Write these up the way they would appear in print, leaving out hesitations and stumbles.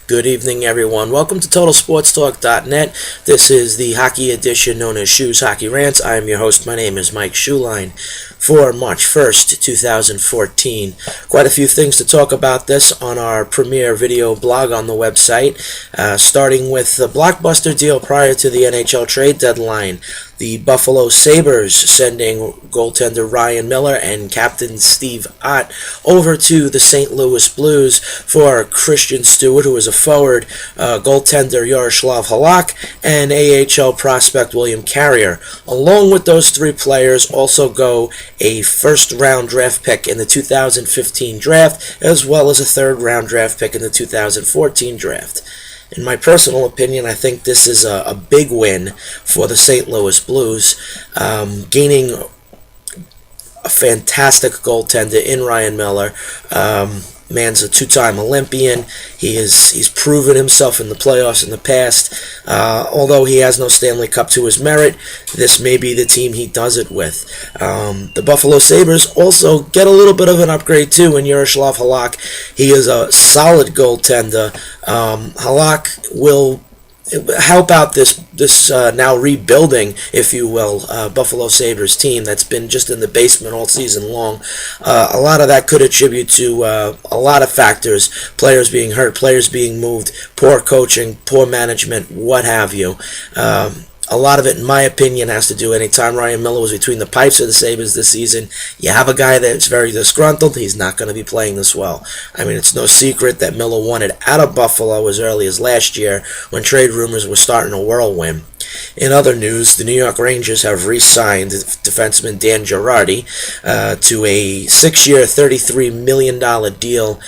Good evening, everyone. Welcome to TotalSportsTalk.net. This is the hockey edition known as Shoes Hockey Rants. I am your host. My name is Mike Schuline. For March 1st, 2014. Quite a few things to talk about this on our premiere video blog on the website, starting with the blockbuster deal prior to the NHL trade deadline. The Buffalo Sabres sending goaltender Ryan Miller and captain Steve Ott over to the St. Louis Blues for Christian Stewart, who is a forward, goaltender Yaroslav Halak, and AHL prospect William Carrier. Along with those three players also go a first-round draft pick in the 2015 draft, as well as a third-round draft pick in the 2014 draft. In my personal opinion, I think this is a big win for the St. Louis Blues, gaining a fantastic goaltender in Ryan Miller. Man's a two-time Olympian. He's proven himself in the playoffs in the past. Although he has no Stanley Cup to his merit, this may be the team he does it with. The Buffalo Sabres also get a little bit of an upgrade too in Yaroslav Halak. He is a solid goaltender. Halak will help out this now rebuilding, if you will, Buffalo Sabres team that's been just in the basement all season long. A lot of that could attribute to a lot of factors: players being hurt, players being moved, poor coaching, poor management, what have you. A lot of it, in my opinion, has to do anytime Ryan Miller was between the pipes of the Sabres this season. You have a guy that's very disgruntled. He's not going to be playing this well. I mean, it's no secret that Miller wanted out of Buffalo as early as last year when trade rumors were starting to whirlwind. In other news, the New York Rangers have re-signed defenseman Dan Girardi to a 6-year, $33 million deal.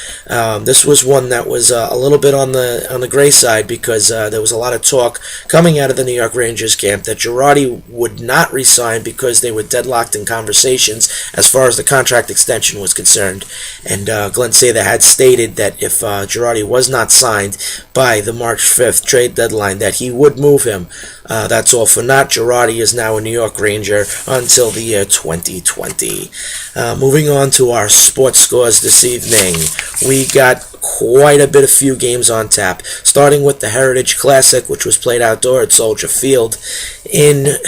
This was one that was a little bit on the gray side because there was a lot of talk coming out of the New York Rangers camp that Girardi would not re-sign because they were deadlocked in conversations as far as the contract extension was concerned. And Glenn Sather had stated that if Girardi was not signed by the March 5th trade deadline, that he would move him. That's all for naught. Girardi is now a New York Ranger until the year 2020. Moving on to our sports scores this evening. We got quite a bit of few games on tap, starting with the Heritage Classic, which was played outdoor at Soldier Field in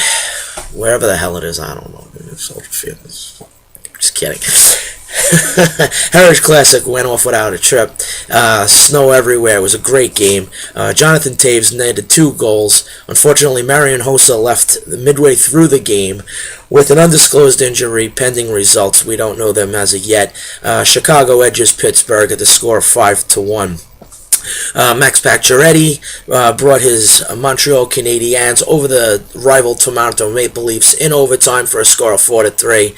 wherever the hell it is. I don't know. Soldier Field. Just kidding. Heritage Classic went off without a trip. Snow everywhere. It was a great game. Jonathan Taves netted 2 goals. Unfortunately, Marian Hossa left midway through the game with an undisclosed injury pending results. We don't know them as of yet. Chicago edges Pittsburgh at the score of 5-1. Max Pacioretty brought his Montreal Canadiens over the rival Toronto Maple Leafs in overtime for a score of 4-3.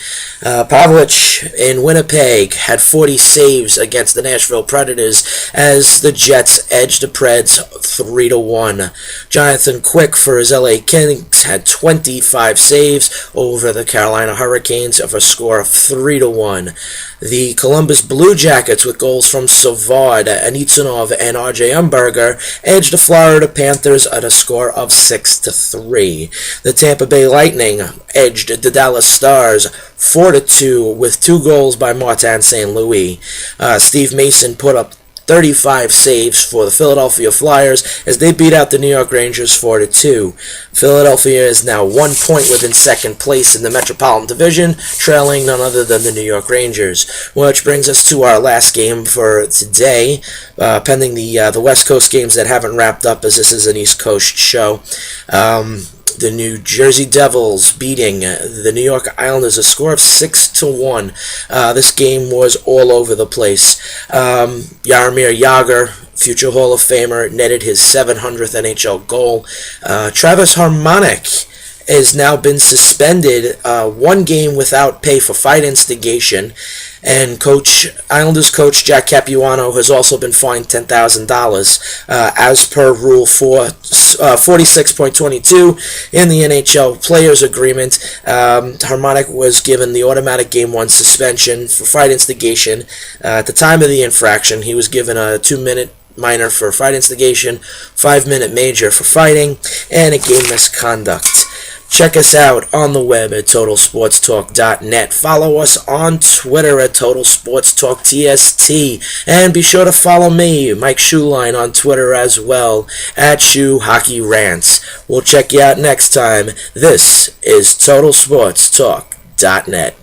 Pavlich in Winnipeg had 40 saves against the Nashville Predators as the Jets edged the Preds 3-1. Jonathan Quick for his LA Kings had 25 saves over the Carolina Hurricanes of a score of 3-1. The Columbus Blue Jackets, with goals from Savard, Anitsinov, and R.J. Umberger, edged the Florida Panthers at a score of 6-3. The Tampa Bay Lightning edged the Dallas Stars 4-2 with 2 goals by Martin St. Louis. Steve Mason put up 35 saves for the Philadelphia Flyers as they beat out the New York Rangers 4-2. Philadelphia is now 1 point within second place in the Metropolitan Division, trailing none other than the New York Rangers. Which brings us to our last game for today, pending the West Coast games that haven't wrapped up, as this is an East Coast show. The New Jersey Devils beating the New York Islanders a score of 6-1. This game was all over the place. Jaromir Jagr, future Hall of Famer, netted his 700th NHL goal. Travis Harmonic has now been suspended 1 game without pay for fight instigation. And Islanders coach Jack Capuano has also been fined $10,000 as per Rule 46.22 in the NHL Players Agreement. Harmonic was given the automatic Game 1 suspension for fight instigation. At the time of the infraction, he was given a 2-minute minor for fight instigation, 5-minute major for fighting, and a game misconduct. Check us out on the web at TotalSportsTalk.net. Follow us on Twitter at TotalSportsTalkTST. And be sure to follow me, Mike Schuline, on Twitter as well, at Shoe Hockey Rants. We'll check you out next time. This is TotalSportsTalk.net.